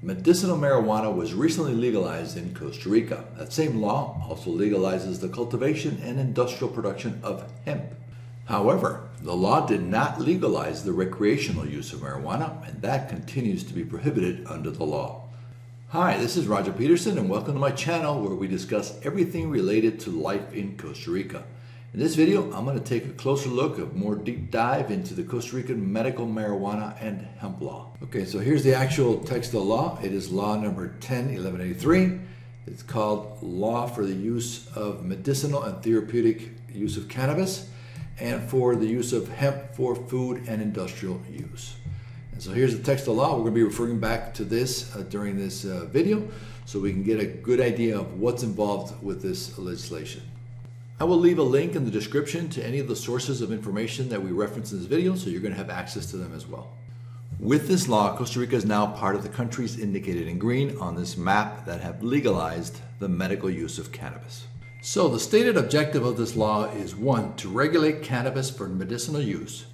Medicinal marijuana was recently legalized in Costa Rica. That same law also legalizes the cultivation and industrial production of hemp. However, the law did not legalize the recreational use of marijuana, and that continues to be prohibited under the law. Hi, this is Roger Peterson, and welcome to my channel where we discuss everything related to life in Costa Rica. In this video, I'm going to take a closer look, a more deep dive into the Costa Rican medical marijuana and hemp law. Okay, so here's the actual text of the law. It is law number 10-1183. It's called Law for the Use of Medicinal and Therapeutic Use of Cannabis and for the use of hemp for food and industrial use. And so here's the text of the law. We're going to be referring back to this during this video so we can get a good idea of what's involved with this legislation. I will leave a link in the description to any of the sources of information that we reference in this video, so you're going to have access to them as well. With this law, Costa Rica is now part of the countries indicated in green on this map that have legalized the medical use of cannabis. So the stated objective of this law is 1. To regulate cannabis for medicinal use,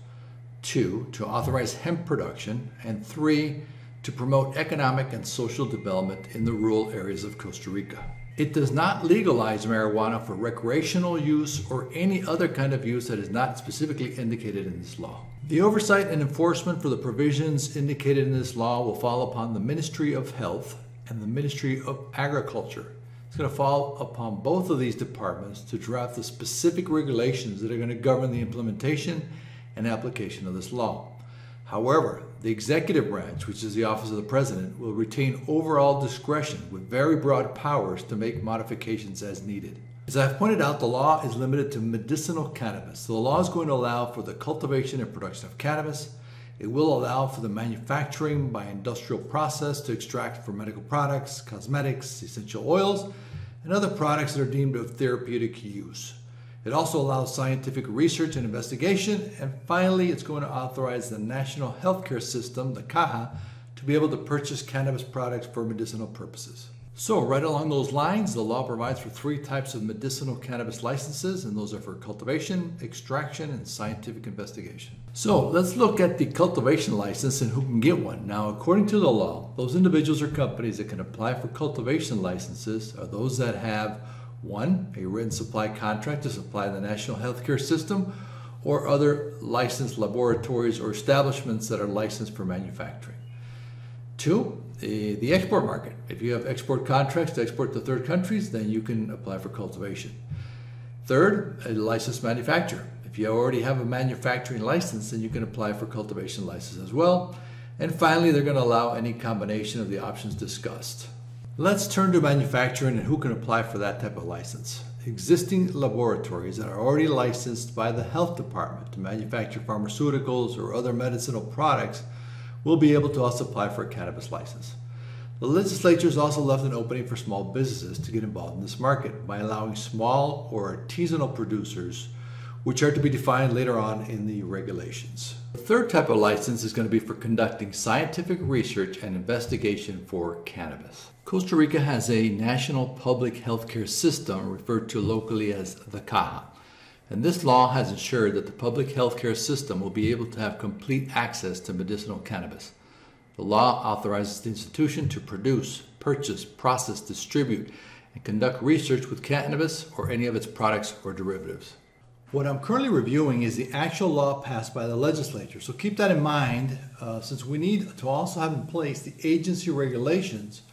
2. To authorize hemp production, and 3. To promote economic and social development in the rural areas of Costa Rica. It does not legalize marijuana for recreational use or any other kind of use that is not specifically indicated in this law. The oversight and enforcement for the provisions indicated in this law will fall upon the Ministry of Health and the Ministry of Agriculture. It's going to fall upon both of these departments to draft the specific regulations that are going to govern the implementation and application of this law. However, the executive branch, which is the office of the president, will retain overall discretion with very broad powers to make modifications as needed. As I've pointed out, the law is limited to medicinal cannabis. So the law is going to allow for the cultivation and production of cannabis. It will allow for the manufacturing by industrial process to extract for medical products, cosmetics, essential oils, and other products that are deemed of therapeutic use. It also allows scientific research and investigation, and finally it's going to authorize the National Healthcare System, the CAHA, to be able to purchase cannabis products for medicinal purposes. So right along those lines, the law provides for 3 types of medicinal cannabis licenses, and those are for cultivation, extraction, and scientific investigation. So let's look at the cultivation license and who can get one. Now, according to the law, those individuals or companies that can apply for cultivation licenses are those that have 1. A written supply contract to supply the national healthcare system or other licensed laboratories or establishments that are licensed for manufacturing. 2. The export market. If you have export contracts to export to third countries, then you can apply for cultivation. 3rd, a licensed manufacturer. If you already have a manufacturing license, then you can apply for cultivation license as well. And finally, they're going to allow any combination of the options discussed. Let's turn to manufacturing and who can apply for that type of license. Existing laboratories that are already licensed by the health department to manufacture pharmaceuticals or other medicinal products will be able to also apply for a cannabis license. The legislature has also left an opening for small businesses to get involved in this market by allowing small or artisanal producers, which are to be defined later on in the regulations. The 3rd type of license is going to be for conducting scientific research and investigation for cannabis. Costa Rica has a national public healthcare system referred to locally as the CAHA. And this law has ensured that the public healthcare system will be able to have complete access to medicinal cannabis. The law authorizes the institution to produce, purchase, process, distribute, and conduct research with cannabis or any of its products or derivatives. What I'm currently reviewing is the actual law passed by the legislature. So keep that in mind since we need to also have in place the agency regulations,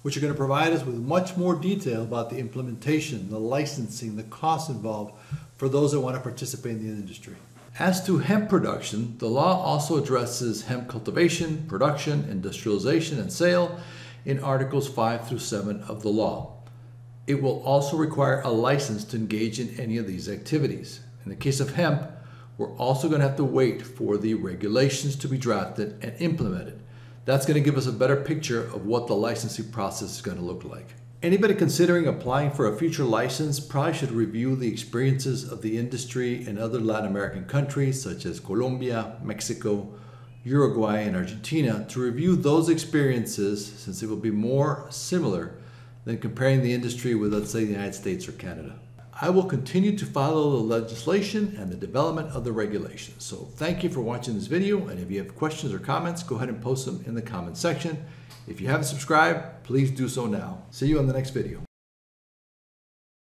which are going to provide us with much more detail about the implementation, the licensing, the costs involved for those that want to participate in the industry. As to hemp production, the law also addresses hemp cultivation, production, industrialization, and sale in Articles 5 through 7 of the law. It will also require a license to engage in any of these activities. In the case of hemp, we're also going to have to wait for the regulations to be drafted and implemented. That's going to give us a better picture of what the licensing process is going to look like. Anybody considering applying for a future license probably should review the experiences of the industry in other Latin American countries such as Colombia, Mexico, Uruguay, and Argentina to review those experiences, since it will be more similar than comparing the industry with, let's say, the United States or Canada. I will continue to follow the legislation and the development of the regulations. So thank you for watching this video, and if you have questions or comments, go ahead and post them in the comment section. If you haven't subscribed, please do so now. See you in the next video.